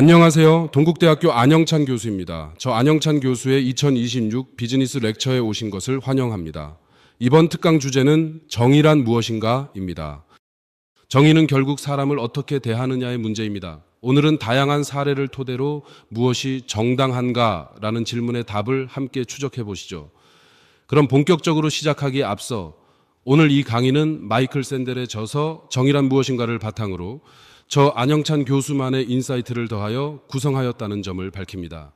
안녕하세요. 동국대학교 안영찬 교수입니다. 저 안영찬 교수의 2026 비즈니스 렉처에 오신 것을 환영합니다. 이번 특강 주제는 정의란 무엇인가입니다. 정의는 결국 사람을 어떻게 대하느냐의 문제입니다. 오늘은 다양한 사례를 토대로 무엇이 정당한가라는 질문의 답을 함께 추적해 보시죠. 그럼 본격적으로 시작하기에 앞서 오늘 이 강의는 마이클 샌델의 저서 정의란 무엇인가를 바탕으로 저 안영찬 교수만의 인사이트를 더하여 구성하였다는 점을 밝힙니다.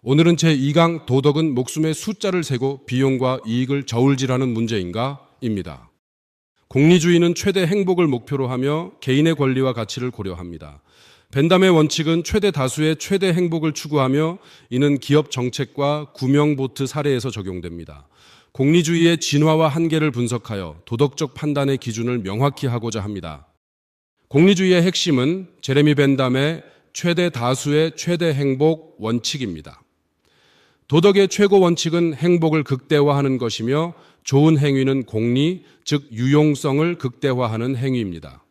오늘은 제2강 도덕은 목숨의 숫자를 세고 비용과 이익을 저울질하는 문제인가? 입니다. 공리주의는 최대 행복을 목표로 하며 개인의 권리와 가치를 고려합니다. 벤담의 원칙은 최대 다수의 최대 행복을 추구하며 이는 기업 정책과 구명보트 사례에서 적용됩니다. 공리주의의 진화와 한계를 분석하여 도덕적 판단의 기준을 명확히 하고자 합니다. 공리주의의 핵심은 제레미 벤담의 최대 다수의 최대 행복 원칙입니다. 도덕의 최고 원칙은 행복을 극대화하는 것이며 좋은 행위는 공리, 즉 유용성을 극대화하는 행위입니다.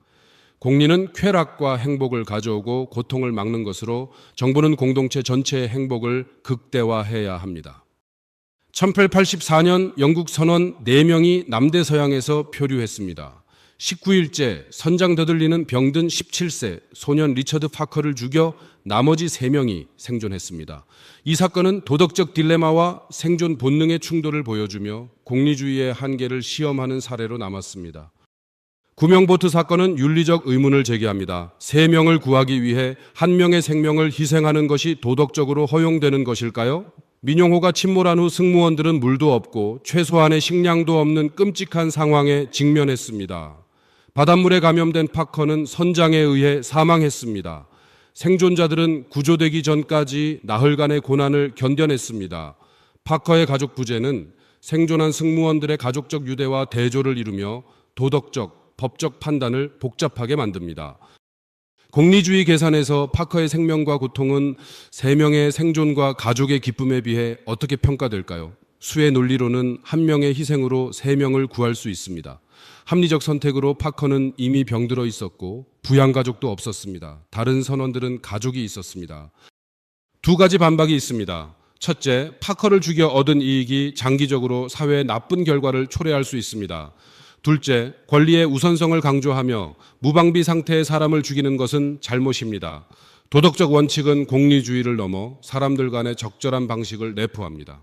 공리는 쾌락과 행복을 가져오고 고통을 막는 것으로 정부는 공동체 전체의 행복을 극대화해야 합니다. 1884년 영국 선원 4명이 남대서양에서 표류했습니다. 19일째 선장 더들리는 병든 17세 소년 리처드 파커를 죽여 나머지 3명이 생존했습니다. 이 사건은 도덕적 딜레마와 생존 본능의 충돌을 보여주며 공리주의의 한계를 시험하는 사례로 남았습니다. 구명보트 사건은 윤리적 의문을 제기합니다. 3명을 구하기 위해 1명의 생명을 희생하는 것이 도덕적으로 허용되는 것일까요? 민용호가 침몰한 후 승무원들은 물도 없고 최소한의 식량도 없는 끔찍한 상황에 직면했습니다. 바닷물에 감염된 파커는 선장에 의해 사망했습니다. 생존자들은 구조되기 전까지 나흘간의 고난을 견뎌냈습니다. 파커의 가족 부재는 생존한 승무원들의 가족적 유대와 대조를 이루며 도덕적, 법적 판단을 복잡하게 만듭니다. 공리주의 계산에서 파커의 생명과 고통은 3명의 생존과 가족의 기쁨에 비해 어떻게 평가될까요? 수의 논리로는 1명의 희생으로 3명을 구할 수 있습니다. 합리적 선택으로 파커는 이미 병들어 있었고 부양가족도 없었습니다. 다른 선원들은 가족이 있었습니다. 2가지 반박이 있습니다. 첫째, 파커를 죽여 얻은 이익이 장기적으로 사회에 나쁜 결과를 초래할 수 있습니다. 둘째, 권리의 우선성을 강조하며 무방비 상태의 사람을 죽이는 것은 잘못입니다. 도덕적 원칙은 공리주의를 넘어 사람들 간의 적절한 방식을 내포합니다.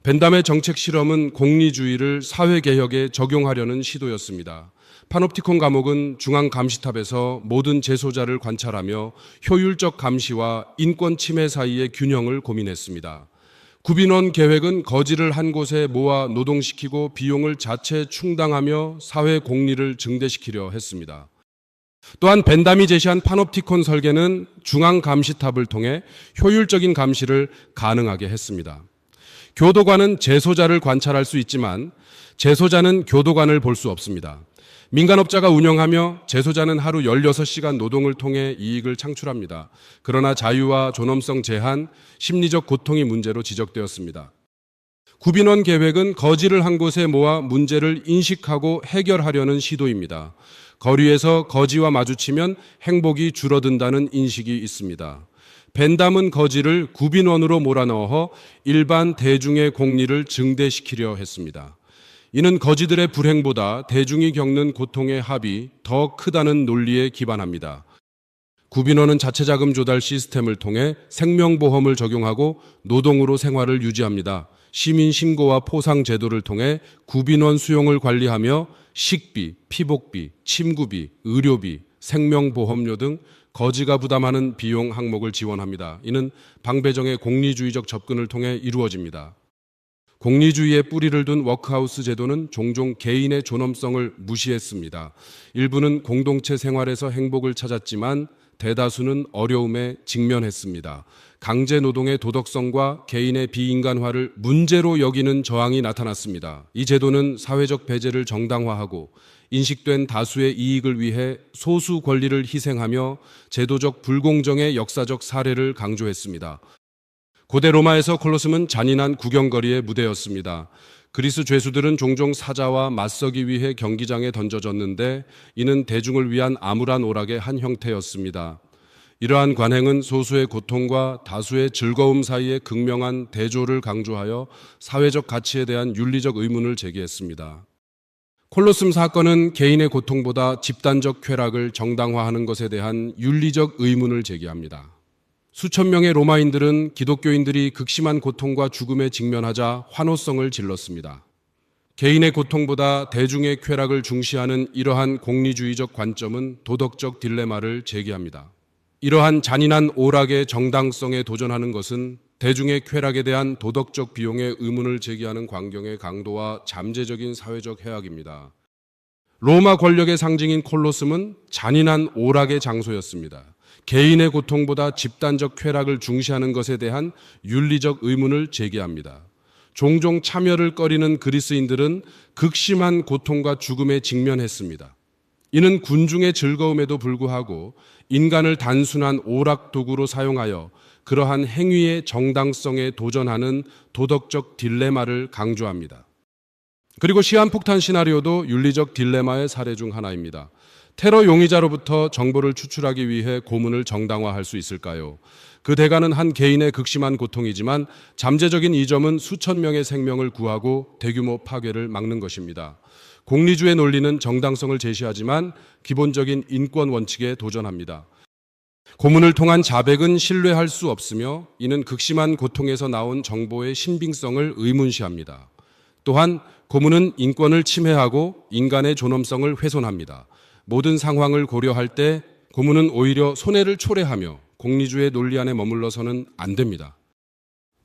벤담의 정책 실험은 공리주의를 사회개혁에 적용하려는 시도였습니다. 파놉티콘 감옥은 중앙감시탑에서 모든 재소자를 관찰하며 효율적 감시와 인권 침해 사이의 균형을 고민했습니다. 구빈원 계획은 거지를 한 곳에 모아 노동시키고 비용을 자체 충당하며 사회 공리를 증대시키려 했습니다. 또한 벤담이 제시한 파놉티콘 설계는 중앙감시탑을 통해 효율적인 감시를 가능하게 했습니다. 교도관은 재소자를 관찰할 수 있지만 재소자는 교도관을 볼 수 없습니다. 민간업자가 운영하며 재소자는 하루 16시간 노동을 통해 이익을 창출합니다. 그러나 자유와 존엄성 제한, 심리적 고통이 문제로 지적되었습니다. 구빈원 계획은 거지를 한 곳에 모아 문제를 인식하고 해결하려는 시도입니다. 거리에서 거지와 마주치면 행복이 줄어든다는 인식이 있습니다. 벤담은 거지를 구빈원으로 몰아넣어 일반 대중의 공리를 증대시키려 했습니다. 이는 거지들의 불행보다 대중이 겪는 고통의 합이 더 크다는 논리에 기반합니다. 구빈원은 자체자금 조달 시스템을 통해 생명보험을 적용하고 노동으로 생활을 유지합니다. 시민 신고와 포상 제도를 통해 구빈원 수용을 관리하며 식비, 피복비, 침구비, 의료비, 생명보험료 등 거지가 부담하는 비용 항목을 지원합니다. 이는 방배정의 공리주의적 접근을 통해 이루어집니다. 공리주의에 뿌리를 둔 워크하우스 제도는 종종 개인의 존엄성을 무시했습니다. 일부는 공동체 생활에서 행복을 찾았지만 대다수는 어려움에 직면했습니다. 강제노동의 도덕성과 개인의 비인간화를 문제로 여기는 저항이 나타났습니다. 이 제도는 사회적 배제를 정당화하고 인식된 다수의 이익을 위해 소수 권리를 희생하며 제도적 불공정의 역사적 사례를 강조했습니다. 고대 로마에서 콜로세움은 잔인한 구경거리의 무대였습니다. 그리스 죄수들은 종종 사자와 맞서기 위해 경기장에 던져졌는데 이는 대중을 위한 암울한 오락의 한 형태였습니다. 이러한 관행은 소수의 고통과 다수의 즐거움 사이의 극명한 대조를 강조하여 사회적 가치에 대한 윤리적 의문을 제기했습니다. 콜로셈 사건은 개인의 고통보다 집단적 쾌락을 정당화하는 것에 대한 윤리적 의문을 제기합니다. 수천 명의 로마인들은 기독교인들이 극심한 고통과 죽음에 직면하자 환호성을 질렀습니다. 개인의 고통보다 대중의 쾌락을 중시하는 이러한 공리주의적 관점은 도덕적 딜레마를 제기합니다. 이러한 잔인한 오락의 정당성에 도전하는 것은 대중의 쾌락에 대한 도덕적 비용의 의문을 제기하는 광경의 강도와 잠재적인 사회적 해악입니다. 로마 권력의 상징인 콜로셈은 잔인한 오락의 장소였습니다. 개인의 고통보다 집단적 쾌락을 중시하는 것에 대한 윤리적 의문을 제기합니다. 종종 참여를 꺼리는 그리스인들은 극심한 고통과 죽음에 직면했습니다. 이는 군중의 즐거움에도 불구하고 인간을 단순한 오락 도구로 사용하여 그러한 행위의 정당성에 도전하는 도덕적 딜레마를 강조합니다. 그리고 시한폭탄 시나리오도 윤리적 딜레마의 사례 중 하나입니다. 테러 용의자로부터 정보를 추출하기 위해 고문을 정당화할 수 있을까요? 그 대가는 한 개인의 극심한 고통이지만 잠재적인 이점은 수천 명의 생명을 구하고 대규모 파괴를 막는 것입니다. 공리주의 논리는 정당성을 제시하지만 기본적인 인권 원칙에 도전합니다. 고문을 통한 자백은 신뢰할 수 없으며 이는 극심한 고통에서 나온 정보의 신빙성을 의문시합니다. 또한 고문은 인권을 침해하고 인간의 존엄성을 훼손합니다. 모든 상황을 고려할 때 고문은 오히려 손해를 초래하며 공리주의 논리 안에 머물러서는 안 됩니다.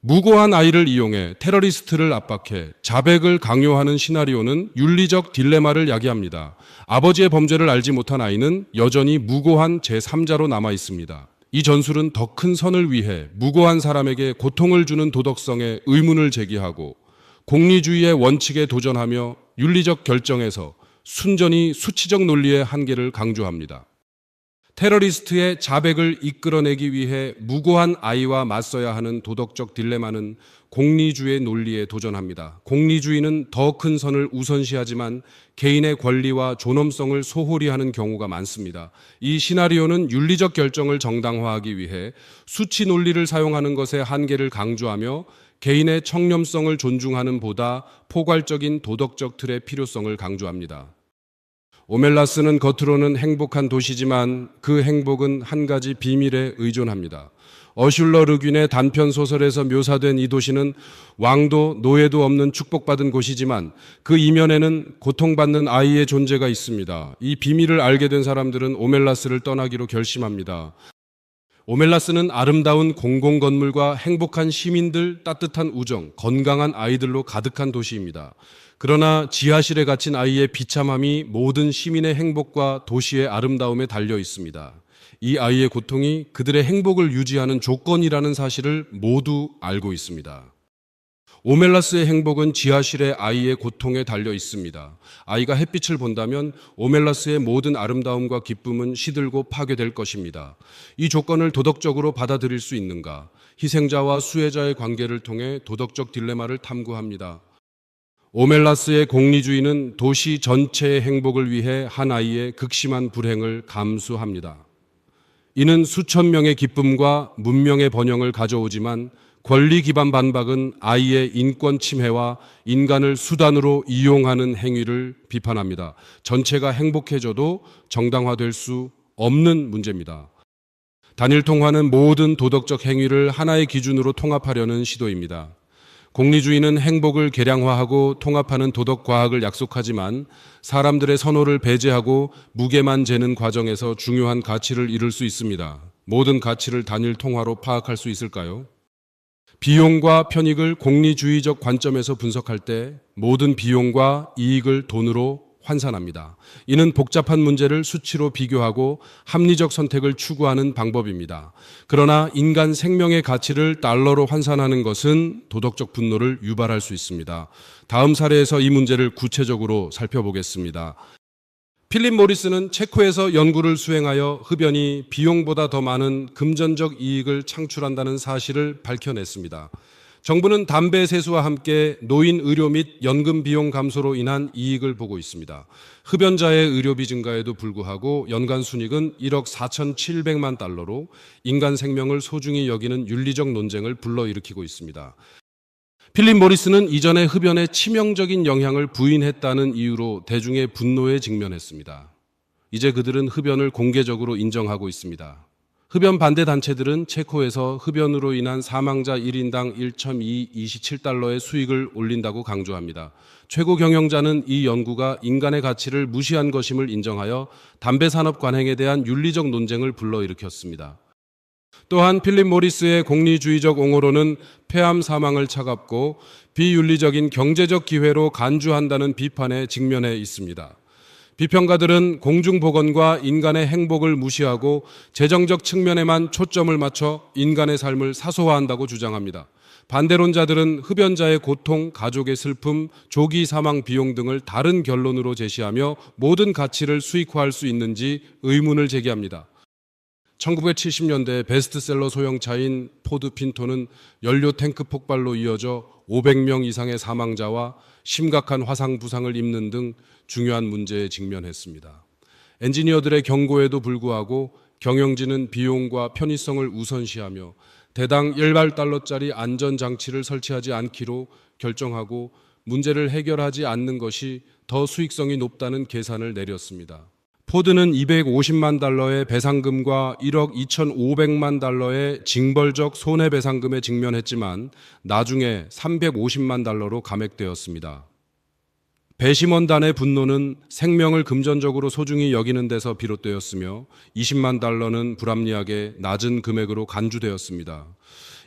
무고한 아이를 이용해 테러리스트를 압박해 자백을 강요하는 시나리오는 윤리적 딜레마를 야기합니다. 아버지의 범죄를 알지 못한 아이는 여전히 무고한 제3자로 남아 있습니다. 이 전술은 더 큰 선을 위해 무고한 사람에게 고통을 주는 도덕성에 의문을 제기하고 공리주의의 원칙에 도전하며 윤리적 결정에서 순전히 수치적 논리의 한계를 강조합니다. 테러리스트의 자백을 이끌어내기 위해 무고한 아이와 맞서야 하는 도덕적 딜레마는 공리주의 논리에 도전합니다. 공리주의는 더 큰 선을 우선시하지만 개인의 권리와 존엄성을 소홀히 하는 경우가 많습니다. 이 시나리오는 윤리적 결정을 정당화하기 위해 수치 논리를 사용하는 것의 한계를 강조하며 개인의 청렴성을 존중하는 보다 포괄적인 도덕적 틀의 필요성을 강조합니다. 오멜라스는 겉으로는 행복한 도시지만 그 행복은 한 가지 비밀에 의존합니다. 어슐러 르균의 단편 소설에서 묘사된 이 도시는 왕도 노예도 없는 축복받은 곳이지만 그 이면에는 고통받는 아이의 존재가 있습니다. 이 비밀을 알게 된 사람들은 오멜라스를 떠나기로 결심합니다. 오멜라스는 아름다운 공공건물과 행복한 시민들, 따뜻한 우정, 건강한 아이들로 가득한 도시입니다. 그러나 지하실에 갇힌 아이의 비참함이 모든 시민의 행복과 도시의 아름다움에 달려 있습니다. 이 아이의 고통이 그들의 행복을 유지하는 조건이라는 사실을 모두 알고 있습니다. 오멜라스의 행복은 지하실의 아이의 고통에 달려 있습니다. 아이가 햇빛을 본다면 오멜라스의 모든 아름다움과 기쁨은 시들고 파괴될 것입니다. 이 조건을 도덕적으로 받아들일 수 있는가? 희생자와 수혜자의 관계를 통해 도덕적 딜레마를 탐구합니다. 오멜라스의 공리주의는 도시 전체의 행복을 위해 한 아이의 극심한 불행을 감수합니다. 이는 수천 명의 기쁨과 문명의 번영을 가져오지만 권리 기반 반박은 아이의 인권 침해와 인간을 수단으로 이용하는 행위를 비판합니다. 전체가 행복해져도 정당화될 수 없는 문제입니다. 단일 통화는 모든 도덕적 행위를 하나의 기준으로 통합하려는 시도입니다. 공리주의는 행복을 계량화하고 통합하는 도덕 과학을 약속하지만 사람들의 선호를 배제하고 무게만 재는 과정에서 중요한 가치를 잃을 수 있습니다. 모든 가치를 단일 통화로 파악할 수 있을까요? 비용과 편익을 공리주의적 관점에서 분석할 때 모든 비용과 이익을 돈으로 환산합니다. 이는 복잡한 문제를 수치로 비교하고 합리적 선택을 추구하는 방법입니다. 그러나 인간 생명의 가치를 달러로 환산하는 것은 도덕적 분노를 유발할 수 있습니다. 다음 사례에서 이 문제를 구체적으로 살펴보겠습니다. 필립 모리스는 체코에서 연구를 수행하여 흡연이 비용보다 더 많은 금전적 이익을 창출한다는 사실을 밝혀냈습니다. 정부는 담배 세수와 함께 노인 의료 및 연금 비용 감소로 인한 이익을 보고 있습니다. 흡연자의 의료비 증가에도 불구하고 연간 순이익은 1억 4,700만 달러로 인간 생명을 소중히 여기는 윤리적 논쟁을 불러일으키고 있습니다. 필립 모리스는 이전에 흡연에 치명적인 영향을 부인했다는 이유로 대중의 분노에 직면했습니다. 이제 그들은 흡연을 공개적으로 인정하고 있습니다. 흡연 반대 단체들은 체코에서 흡연으로 인한 사망자 1인당 1.227달러의 수익을 올린다고 강조합니다. 최고 경영자는 이 연구가 인간의 가치를 무시한 것임을 인정하여 담배 산업 관행에 대한 윤리적 논쟁을 불러일으켰습니다. 또한 필립 모리스의 공리주의적 옹호로는 폐암 사망을 차갑고 비윤리적인 경제적 기회로 간주한다는 비판에 직면해 있습니다. 비평가들은 공중보건과 인간의 행복을 무시하고 재정적 측면에만 초점을 맞춰 인간의 삶을 사소화한다고 주장합니다. 반대론자들은 흡연자의 고통, 가족의 슬픔, 조기 사망 비용 등을 다른 결론으로 제시하며 모든 가치를 수익화할 수 있는지 의문을 제기합니다. 1970년대 베스트셀러 소형차인 포드 핀토는 연료 탱크 폭발로 이어져 500명 이상의 사망자와 심각한 화상 부상을 입는 등 중요한 문제에 직면했습니다. 엔지니어들의 경고에도 불구하고 경영진은 비용과 편의성을 우선시하며 대당 1달러짜리 안전장치를 설치하지 않기로 결정하고 문제를 해결하지 않는 것이 더 수익성이 높다는 계산을 내렸습니다. 포드는 250만 달러의 배상금과 1억 2,500만 달러의 징벌적 손해배상금에 직면했지만 나중에 350만 달러로 감액되었습니다. 배심원단의 분노는 생명을 금전적으로 소중히 여기는 데서 비롯되었으며 20만 달러는 불합리하게 낮은 금액으로 간주되었습니다.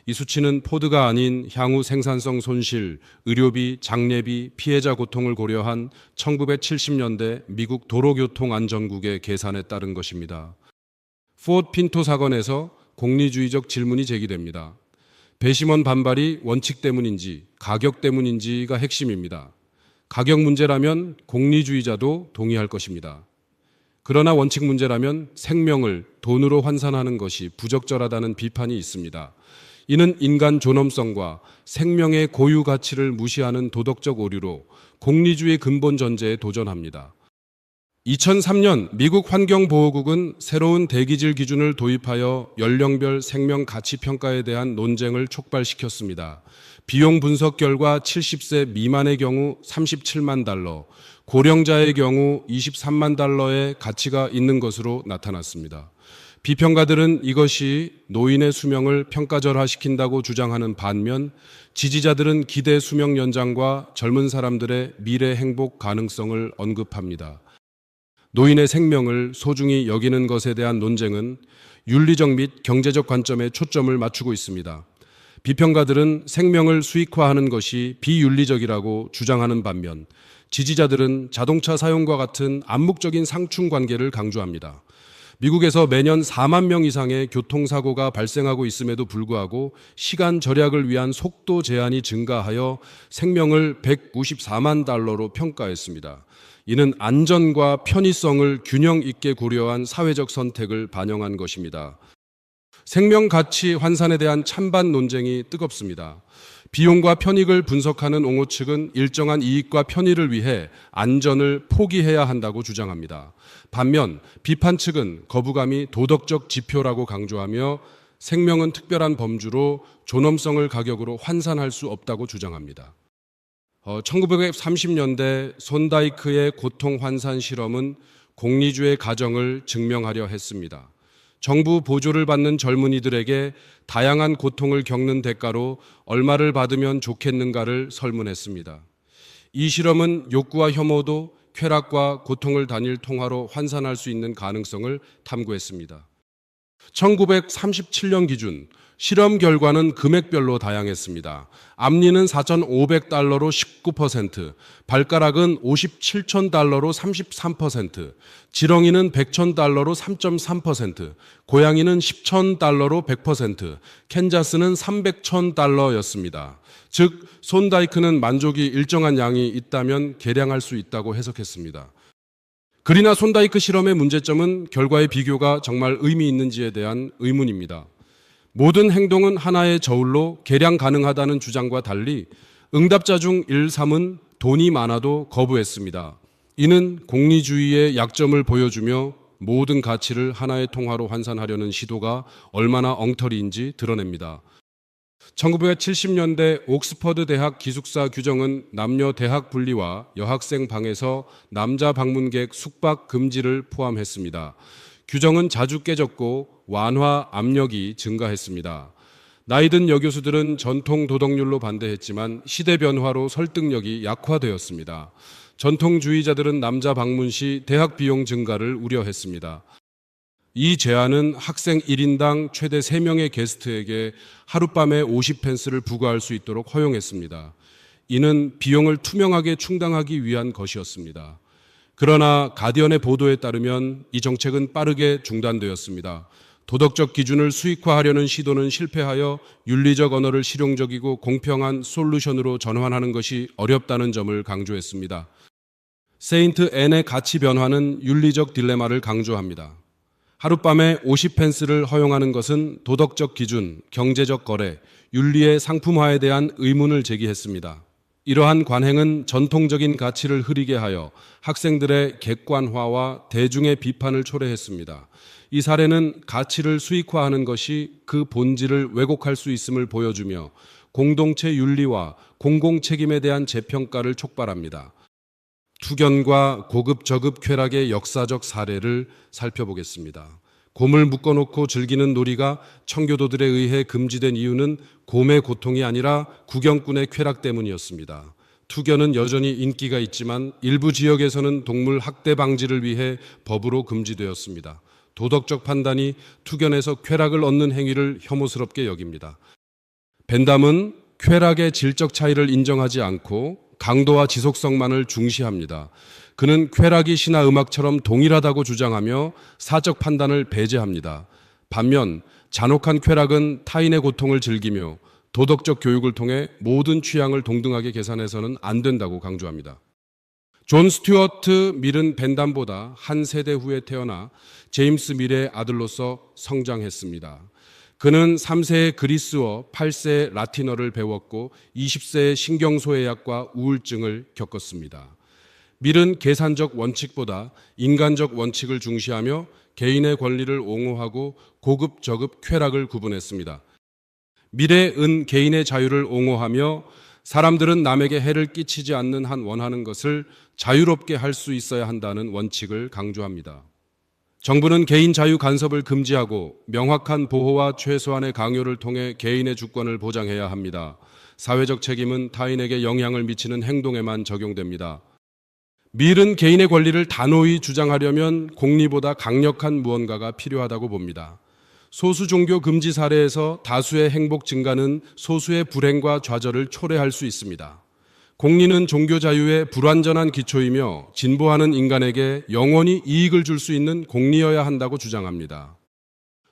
이 수치는 포드가 아닌 향후 생산성 손실, 의료비, 장례비, 피해자 고통을 고려한 1970년대 미국 도로교통안전국의 계산에 따른 것입니다. 포드 핀토 사건에서 공리주의적 질문이 제기됩니다. 배심원 반발이 원칙 때문인지 가격 때문인지가 핵심입니다. 가격 문제라면 공리주의자도 동의할 것입니다. 그러나 원칙 문제라면 생명을 돈으로 환산하는 것이 부적절하다는 비판이 있습니다. 이는 인간 존엄성과 생명의 고유 가치를 무시하는 도덕적 오류로 공리주의 근본 전제에 도전합니다. 2003년 미국 환경보호국은 새로운 대기질 기준을 도입하여 연령별 생명 가치 평가에 대한 논쟁을 촉발시켰습니다. 비용 분석 결과 70세 미만의 경우 37만 달러, 고령자의 경우 23만 달러의 가치가 있는 것으로 나타났습니다. 비평가들은 이것이 노인의 수명을 평가절하시킨다고 주장하는 반면 지지자들은 기대 수명 연장과 젊은 사람들의 미래 행복 가능성을 언급합니다. 노인의 생명을 소중히 여기는 것에 대한 논쟁은 윤리적 및 경제적 관점에 초점을 맞추고 있습니다. 비평가들은 생명을 수익화하는 것이 비윤리적이라고 주장하는 반면 지지자들은 자동차 사용과 같은 암묵적인 상충 관계를 강조합니다. 미국에서 매년 4만 명 이상의 교통사고가 발생하고 있음에도 불구하고 시간 절약을 위한 속도 제한이 증가하여 생명을 194만 달러로 평가했습니다. 이는 안전과 편의성을 균형 있게 고려한 사회적 선택을 반영한 것입니다. 생명 가치 환산에 대한 찬반 논쟁이 뜨겁습니다. 비용과 편익을 분석하는 옹호 측은 일정한 이익과 편의를 위해 안전을 포기해야 한다고 주장합니다. 반면 비판 측은 거부감이 도덕적 지표라고 강조하며 생명은 특별한 범주로 존엄성을 가격으로 환산할 수 없다고 주장합니다. 1930년대 손다이크의 고통 환산 실험은 공리주의 가정을 증명하려 했습니다. 정부 보조를 받는 젊은이들에게 다양한 고통을 겪는 대가로 얼마를 받으면 좋겠는가를 설문했습니다. 이 실험은 욕구와 혐오도 쾌락과 고통을 단일 통화로 환산할 수 있는 가능성을 탐구했습니다. 1937년 기준 실험 결과는 금액별로 다양했습니다. 앞니는 4,500달러로 19%, 발가락은 57,000달러로 33%, 지렁이는 100,000달러로 3.3%, 고양이는 10,000달러로 100%, 캔자스는 300,000달러였습니다. 즉, 손다이크는 만족이 일정한 양이 있다면 계량할 수 있다고 해석했습니다. 그러나 손다이크 실험의 문제점은 결과의 비교가 정말 의미 있는지에 대한 의문입니다. 모든 행동은 하나의 저울로 계량 가능하다는 주장과 달리 응답자 중 1, 3은 돈이 많아도 거부했습니다. 이는 공리주의의 약점을 보여주며 모든 가치를 하나의 통화로 환산하려는 시도가 얼마나 엉터리인지 드러냅니다. 1970년대 옥스퍼드 대학 기숙사 규정은 남녀 대학 분리와 여학생 방에서 남자 방문객 숙박 금지를 포함했습니다. 규정은 자주 깨졌고 완화 압력이 증가했습니다. 나이든 여교수들은 전통 도덕률로 반대했지만 시대 변화로 설득력이 약화되었습니다. 전통주의자들은 남자 방문 시 대학 비용 증가를 우려했습니다. 이 제안은 학생 1인당 최대 3명의 게스트에게 하룻밤에 50펜스를 부과할 수 있도록 허용했습니다. 이는 비용을 투명하게 충당하기 위한 것이었습니다. 그러나 가디언의 보도에 따르면 이 정책은 빠르게 중단되었습니다. 도덕적 기준을 수익화하려는 시도는 실패하여 윤리적 언어를 실용적이고 공평한 솔루션으로 전환하는 것이 어렵다는 점을 강조했습니다. 세인트 앤의 가치 변화는 윤리적 딜레마를 강조합니다. 하룻밤에 50펜스를 허용하는 것은 도덕적 기준, 경제적 거래, 윤리의 상품화에 대한 의문을 제기했습니다. 이러한 관행은 전통적인 가치를 흐리게 하여 학생들의 객관화와 대중의 비판을 초래했습니다. 이 사례는 가치를 수익화하는 것이 그 본질을 왜곡할 수 있음을 보여주며 공동체 윤리와 공공책임에 대한 재평가를 촉발합니다. 투견과 고급 저급 쾌락의 역사적 사례를 살펴보겠습니다. 곰을 묶어놓고 즐기는 놀이가 청교도들에 의해 금지된 이유는 곰의 고통이 아니라 구경꾼의 쾌락 때문이었습니다. 투견은 여전히 인기가 있지만 일부 지역에서는 동물 학대 방지를 위해 법으로 금지되었습니다. 도덕적 판단이 투견에서 쾌락을 얻는 행위를 혐오스럽게 여깁니다. 벤담은 쾌락의 질적 차이를 인정하지 않고 강도와 지속성만을 중시합니다. 그는 쾌락이 신화 음악처럼 동일하다고 주장하며 사적 판단을 배제합니다. 반면 잔혹한 쾌락은 타인의 고통을 즐기며 도덕적 교육을 통해 모든 취향을 동등하게 계산해서는 안 된다고 강조합니다. 존 스튜어트 밀은 벤담보다 한 세대 후에 태어나 제임스 밀의 아들로서 성장했습니다. 그는 3세에 그리스어, 8세에 라틴어를 배웠고 20세에 신경소외약과 우울증을 겪었습니다. 밀은 계산적 원칙보다 인간적 원칙을 중시하며 개인의 권리를 옹호하고 고급 저급 쾌락을 구분했습니다. 밀의 은 개인의 자유를 옹호하며 사람들은 남에게 해를 끼치지 않는 한 원하는 것을 자유롭게 할 수 있어야 한다는 원칙을 강조합니다. 정부는 개인 자유 간섭을 금지하고 명확한 보호와 최소한의 강요를 통해 개인의 주권을 보장해야 합니다. 사회적 책임은 타인에게 영향을 미치는 행동에만 적용됩니다. 밀은 개인의 권리를 단호히 주장하려면 공리보다 강력한 무언가가 필요하다고 봅니다. 소수 종교 금지 사례에서 다수의 행복 증가는 소수의 불행과 좌절을 초래할 수 있습니다. 공리는 종교 자유의 불완전한 기초이며 진보하는 인간에게 영원히 이익을 줄 수 있는 공리여야 한다고 주장합니다.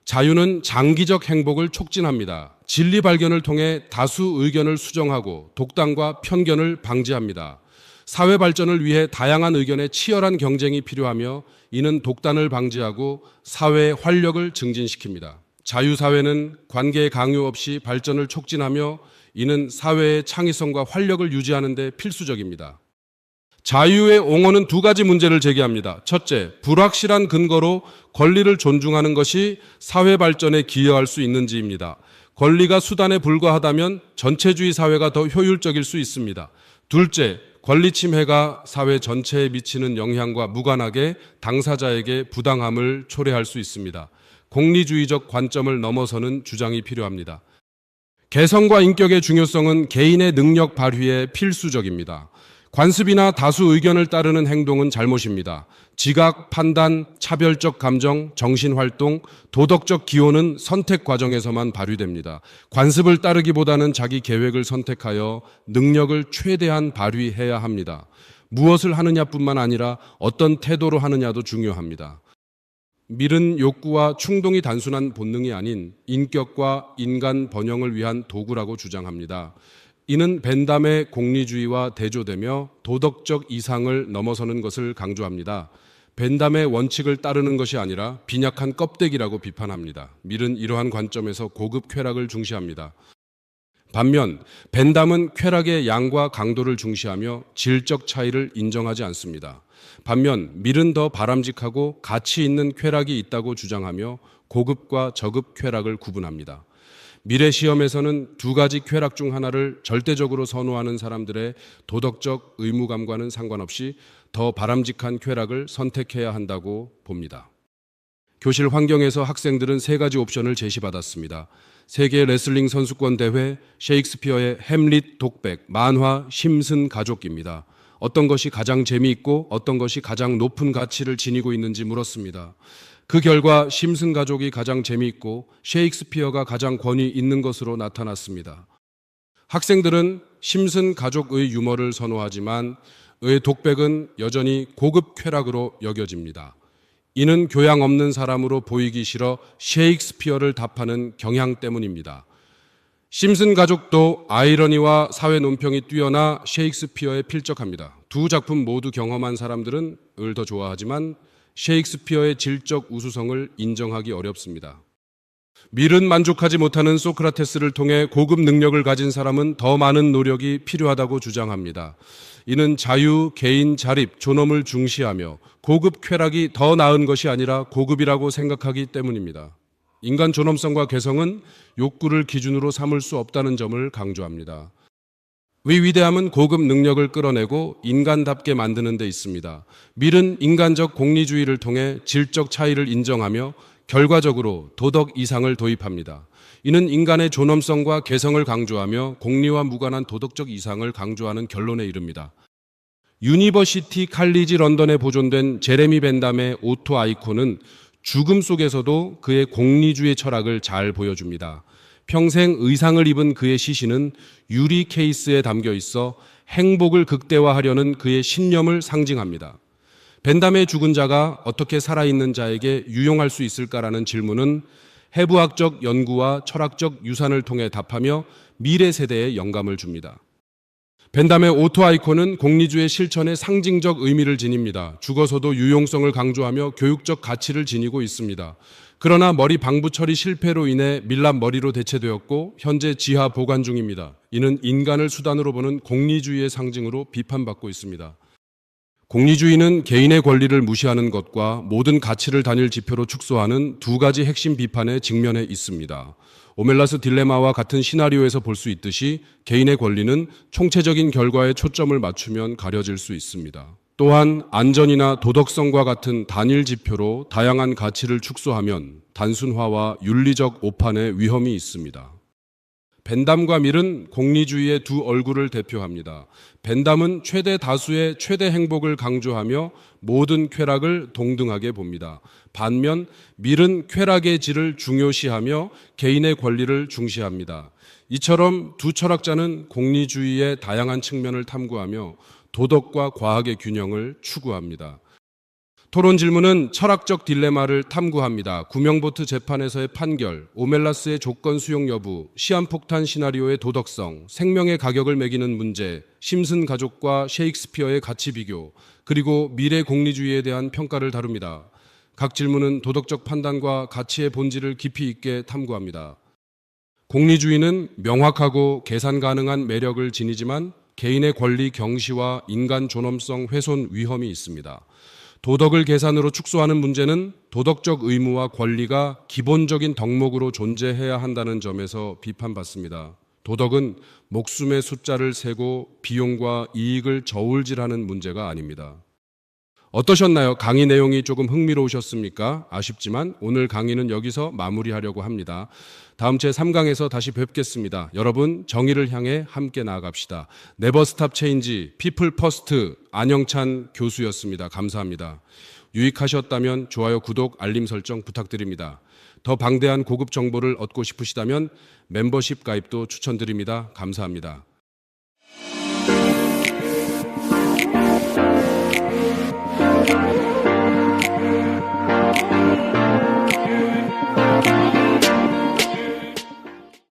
자유는 장기적 행복을 촉진합니다. 진리 발견을 통해 다수 의견을 수정하고 독단과 편견을 방지합니다. 사회 발전을 위해 다양한 의견의 치열한 경쟁이 필요하며 이는 독단을 방지하고 사회의 활력을 증진시킵니다. 자유사회는 관계의 강요 없이 발전을 촉진하며 이는 사회의 창의성과 활력을 유지하는 데 필수적입니다. 자유의 옹호는 두 가지 문제를 제기합니다. 첫째, 불확실한 근거로 권리를 존중하는 것이 사회 발전에 기여할 수 있는지입니다. 권리가 수단에 불과하다면 전체주의 사회가 더 효율적일 수 있습니다. 둘째, 권리 침해가 사회 전체에 미치는 영향과 무관하게 당사자에게 부당함을 초래할 수 있습니다. 공리주의적 관점을 넘어서는 주장이 필요합니다. 개성과 인격의 중요성은 개인의 능력 발휘에 필수적입니다. 관습이나 다수 의견을 따르는 행동은 잘못입니다. 지각, 판단, 차별적 감정, 정신활동, 도덕적 기호는 선택 과정에서만 발휘됩니다. 관습을 따르기보다는 자기 계획을 선택하여 능력을 최대한 발휘해야 합니다. 무엇을 하느냐뿐만 아니라 어떤 태도로 하느냐도 중요합니다. 밀은 욕구와 충동이 단순한 본능이 아닌 인격과 인간 번영을 위한 도구라고 주장합니다. 이는 벤담의 공리주의와 대조되며 도덕적 이상을 넘어서는 것을 강조합니다. 벤담의 원칙을 따르는 것이 아니라 빈약한 껍데기라고 비판합니다. 밀은 이러한 관점에서 고급 쾌락을 중시합니다. 반면 벤담은 쾌락의 양과 강도를 중시하며 질적 차이를 인정하지 않습니다. 반면 밀은 더 바람직하고 가치 있는 쾌락이 있다고 주장하며 고급과 저급 쾌락을 구분합니다. 미래 시험에서는 두 가지 쾌락 중 하나를 절대적으로 선호하는 사람들의 도덕적 의무감과는 상관없이 더 바람직한 쾌락을 선택해야 한다고 봅니다. 교실 환경에서 학생들은 세 가지 옵션을 제시받았습니다. 세계 레슬링 선수권 대회, 셰익스피어의 햄릿 독백, 만화 심슨 가족기입니다. 어떤 것이 가장 재미있고 어떤 것이 가장 높은 가치를 지니고 있는지 물었습니다. 그 결과 심슨 가족이 가장 재미있고 셰익스피어가 가장 권위 있는 것으로 나타났습니다. 학생들은 심슨 가족의 유머를 선호하지만 의 독백은 여전히 고급 쾌락으로 여겨집니다. 이는 교양 없는 사람으로 보이기 싫어 셰익스피어를 답하는 경향 때문입니다. 심슨 가족도 아이러니와 사회 논평이 뛰어나 셰익스피어에 필적합니다. 두 작품 모두 경험한 사람들은 을 더 좋아하지만 셰익스피어의 질적 우수성을 인정하기 어렵습니다. 밀은 만족하지 못하는 소크라테스를 통해 고급 능력을 가진 사람은 더 많은 노력이 필요하다고 주장합니다. 이는 자유, 개인 자립, 존엄을 중시하며 고급 쾌락이 더 나은 것이 아니라 고급이라고 생각하기 때문입니다. 인간 존엄성과 개성은 욕구를 기준으로 삼을 수 없다는 점을 강조합니다. 위대함은 고급 능력을 끌어내고 인간답게 만드는 데 있습니다. 밀은 인간적 공리주의를 통해 질적 차이를 인정하며 결과적으로 도덕 이상을 도입합니다. 이는 인간의 존엄성과 개성을 강조하며 공리와 무관한 도덕적 이상을 강조하는 결론에 이릅니다. 유니버시티 칼리지 런던에 보존된 제레미 벤담의 오토 아이콘은 죽음 속에서도 그의 공리주의 철학을 잘 보여줍니다. 평생 의상을 입은 그의 시신은 유리 케이스에 담겨 있어 행복을 극대화하려는 그의 신념을 상징합니다. 벤담의 죽은 자가 어떻게 살아있는 자에게 유용할 수 있을까라는 질문은 해부학적 연구와 철학적 유산을 통해 답하며 미래 세대에 영감을 줍니다. 벤담의 오토 아이콘은 공리주의 실천의 상징적 의미를 지닙니다. 죽어서도 유용성을 강조하며 교육적 가치를 지니고 있습니다. 그러나 머리 방부 처리 실패로 인해 밀랍 머리로 대체되었고 현재 지하 보관 중입니다. 이는 인간을 수단으로 보는 공리주의의 상징으로 비판받고 있습니다. 공리주의는 개인의 권리를 무시하는 것과 모든 가치를 단일 지표로 축소하는 두 가지 핵심 비판에 직면해 있습니다. 오멜라스 딜레마와 같은 시나리오에서 볼 수 있듯이 개인의 권리는 총체적인 결과에 초점을 맞추면 가려질 수 있습니다. 또한 안전이나 도덕성과 같은 단일 지표로 다양한 가치를 축소하면 단순화와 윤리적 오판의 위험이 있습니다. 벤담과 밀은 공리주의의 두 얼굴을 대표합니다. 벤담은 최대 다수의 최대 행복을 강조하며 모든 쾌락을 동등하게 봅니다. 반면 밀은 쾌락의 질을 중요시하며 개인의 권리를 중시합니다. 이처럼 두 철학자는 공리주의의 다양한 측면을 탐구하며 도덕과 과학의 균형을 추구합니다. 토론 질문은 철학적 딜레마를 탐구합니다. 구명보트 재판에서의 판결, 오멜라스의 조건 수용 여부, 시한폭탄 시나리오의 도덕성, 생명의 가격을 매기는 문제, 심슨 가족과 셰익스피어의 가치 비교, 그리고 미래 공리주의에 대한 평가를 다룹니다. 각 질문은 도덕적 판단과 가치의 본질을 깊이 있게 탐구합니다. 공리주의는 명확하고 계산 가능한 매력을 지니지만 개인의 권리 경시와 인간 존엄성 훼손 위험이 있습니다. 도덕을 계산으로 축소하는 문제는 도덕적 의무와 권리가 기본적인 덕목으로 존재해야 한다는 점에서 비판받습니다. 도덕은 목숨의 숫자를 세고 비용과 이익을 저울질하는 문제가 아닙니다. 어떠셨나요? 강의 내용이 조금 흥미로우셨습니까? 아쉽지만 오늘 강의는 여기서 마무리하려고 합니다. 다음 제3강에서 다시 뵙겠습니다. 여러분, 정의를 향해 함께 나아갑시다. 네버 스탑 체인지 피플 퍼스트 안영찬 교수였습니다. 감사합니다. 유익하셨다면 좋아요, 구독, 알림 설정 부탁드립니다. 더 방대한 고급 정보를 얻고 싶으시다면 멤버십 가입도 추천드립니다. 감사합니다.